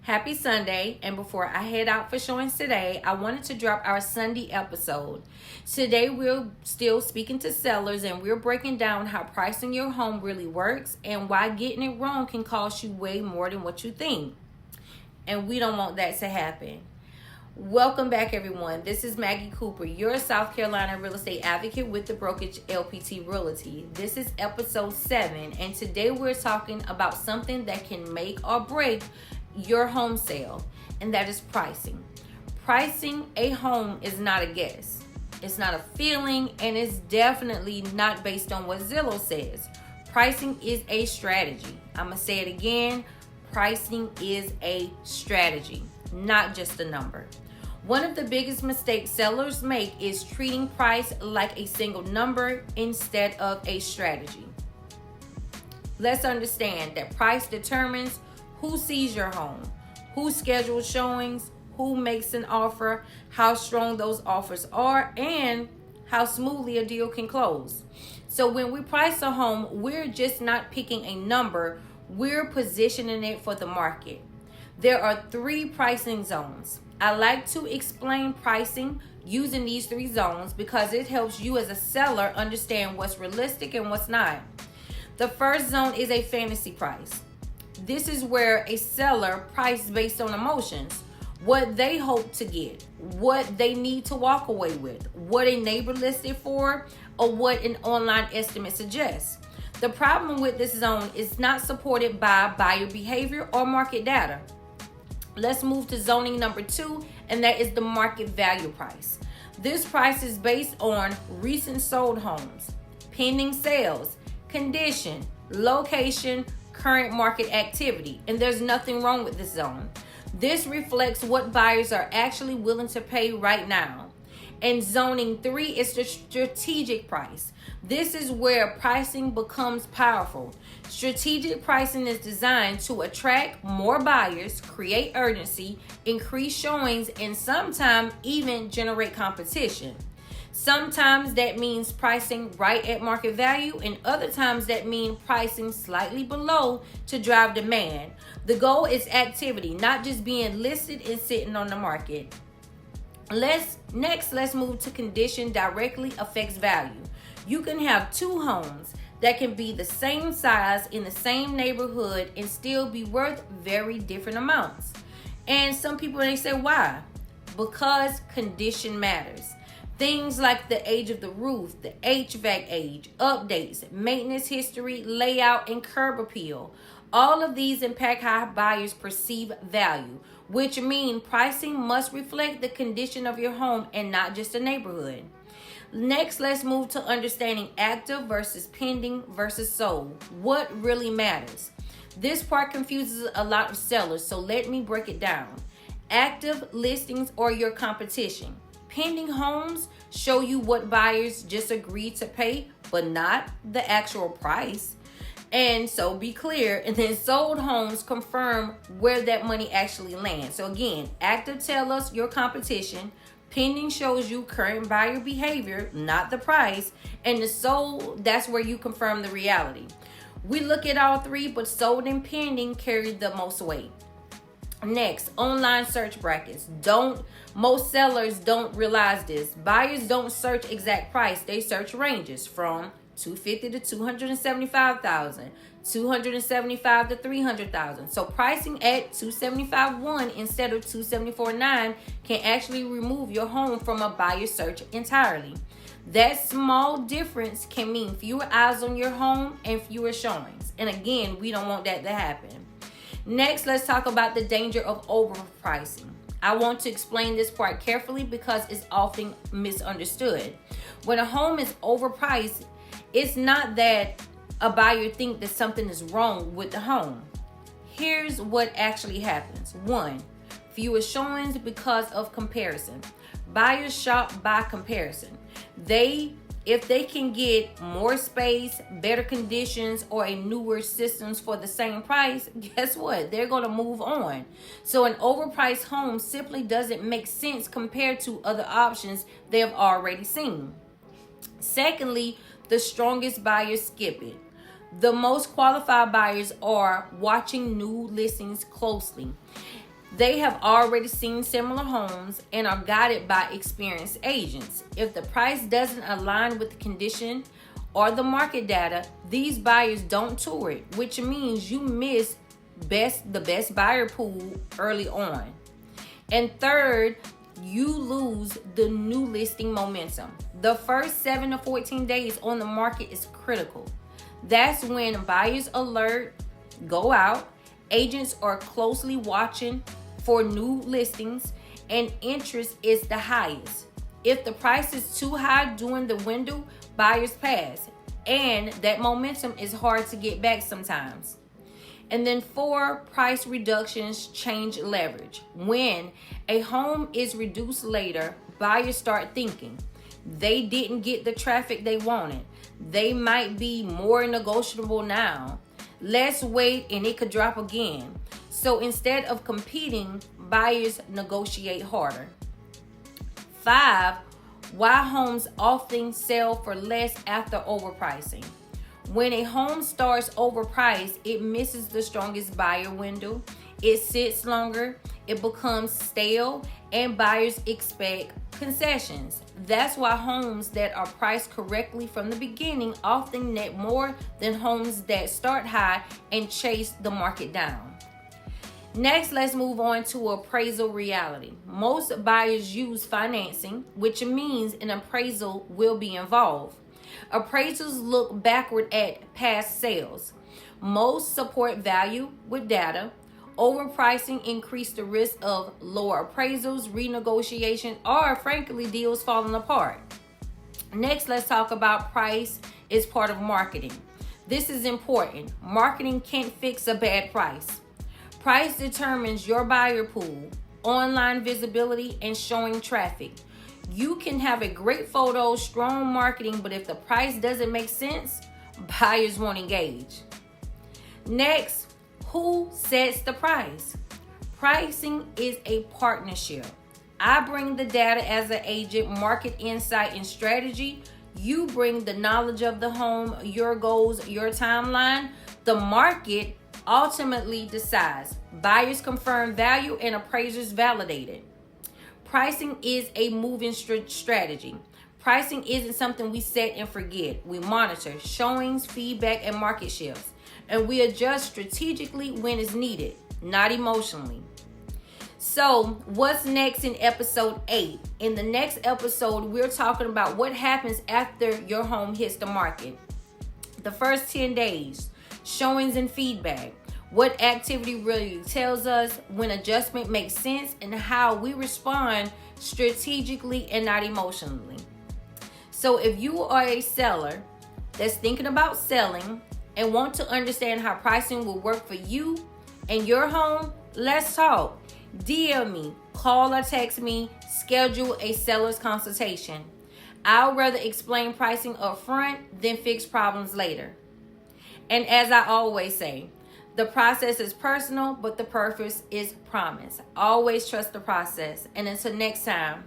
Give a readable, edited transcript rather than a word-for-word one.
Happy Sunday, and before I head out for showings today, I wanted to drop our Sunday episode. Today we're still speaking to sellers and we're breaking down how pricing your home really works and why getting it wrong can cost you way more than what you think. And we don't want that to happen. Welcome back, everyone. This is Maggie Cooper, your South Carolina real estate advocate with the brokerage LPT Realty. This is episode 7, and today we're talking about something that can make or break your home sale, and that is pricing. Pricing a home is not a guess. It's not a feeling, and it's definitely not based on what Zillow says. Pricing is a strategy. I'm going to say it again. Pricing is a strategy, not just a number. One of the biggest mistakes sellers make is treating price like a single number instead of a strategy. Let's understand that price determines who sees your home, who schedules showings, who makes an offer, how strong those offers are, and how smoothly a deal can close. So when we price a home, we're just not picking a number, we're positioning it for the market. There are 3 pricing zones. I like to explain pricing using these 3 zones because it helps you as a seller understand what's realistic and what's not. The first zone is a fantasy price. This is where a seller prices based on emotions, what they hope to get, what they need to walk away with, what a neighbor listed for, or what an online estimate suggests. The problem with this zone is not supported by buyer behavior or market data. Let's move to zoning number 2, and that is the market value price. This price is based on recent sold homes, pending sales, condition, location, current market activity, and there's nothing wrong with this zone. This reflects what buyers are actually willing to pay right now. And zoning 3 is the strategic price. This is where pricing becomes powerful. Strategic pricing is designed to attract more buyers, create urgency, increase showings, and sometimes even generate competition. Sometimes that means pricing right at market value, and other times that means pricing slightly below to drive demand. The goal is activity, not just being listed and sitting on the market. Let's move to condition directly affects value. You can have 2 homes that can be the same size in the same neighborhood and still be worth very different amounts. And some people, they say, why? Because condition matters. Things like the age of the roof, the HVAC age, updates, maintenance history, layout, and curb appeal. All of these impact how buyers perceive value, which means pricing must reflect the condition of your home and not just the neighborhood. Next, let's move to understanding active versus pending versus sold. What really matters? This part confuses a lot of sellers, so let me break it down. Active listings are your competition. Pending homes show you what buyers just agreed to pay, but not the actual price. And so be clear. And then sold homes confirm where that money actually lands. So again, active tell us your competition. Pending shows you current buyer behavior, not the price. And the sold, that's where you confirm the reality. We look at all 3, but sold and pending carry the most weight. Next, online search brackets. Most sellers don't realize this. Buyers don't search exact price. They search ranges from $250,000 to $275,000, $275,000 to $300,000. So pricing at $275,100 instead of $274,900 can actually remove your home from a buyer search entirely. That small difference can mean fewer eyes on your home and fewer showings. And again, we don't want that to happen. Next, let's talk about the danger of overpricing. I want to explain this part carefully because it's often misunderstood. When a home is overpriced, it's not that a buyer thinks that something is wrong with the home. Here's what actually happens. 1, fewer showings because of comparison. Buyers shop by comparison. If they can get more space, better conditions, or a newer systems for the same price, guess what? They're going to move on. So an overpriced home simply doesn't make sense compared to other options they have already seen. Secondly, the strongest buyers skip it. The most qualified buyers are watching new listings closely. They have already seen similar homes and are guided by experienced agents. If the price doesn't align with the condition or the market data, these buyers don't tour it, which means you miss the best buyer pool early on. And third, you lose the new listing momentum. The first 7 to 14 days on the market is critical. That's when buyers alert go out, agents are closely watching for new listings, and interest is the highest. If the price is too high during the window, buyers pass, and that momentum is hard to get back sometimes. And then 4, price reductions change leverage. When a home is reduced later, buyers start thinking they didn't get the traffic they wanted. They might be more negotiable now. Let's wait and it could drop again. So instead of competing, buyers negotiate harder. 5, why homes often sell for less after overpricing. When a home starts overpriced, it misses the strongest buyer window. It sits longer, it becomes stale, and buyers expect concessions. That's why homes that are priced correctly from the beginning often net more than homes that start high and chase the market down. Next, let's move on to appraisal reality. Most buyers use financing, which means an appraisal will be involved. Appraisals look backward at past sales. Most support value with data. Overpricing increase the risk of lower appraisals, renegotiation, or frankly, deals falling apart. Next, let's talk about price is part of marketing. This is important. Marketing can't fix a bad price. Price determines your buyer pool, online visibility, and showing traffic. You can have a great photo, strong marketing, but if the price doesn't make sense, buyers won't engage. Next, who sets the price? Pricing is a partnership. I bring the data as an agent, market insight, and strategy. You bring the knowledge of the home, your goals, your timeline. The market ultimately decides. Buyers confirm value and appraisers validate it. Pricing is a moving strategy. Pricing isn't something we set and forget. We monitor showings, feedback, and market shifts. And we adjust strategically when it's needed, not emotionally. So, what's next in episode 8? In the next episode, we're talking about what happens after your home hits the market. The first 10 days, showings and feedback. What activity really tells us, when adjustment makes sense, and how we respond strategically and not emotionally. So if you are a seller that's thinking about selling and want to understand how pricing will work for you and your home, let's talk. DM me, call or text me, schedule a seller's consultation. I'd rather explain pricing up front than fix problems later. And as I always say, the process is personal, but the purpose is promise. Always trust the process. And until next time,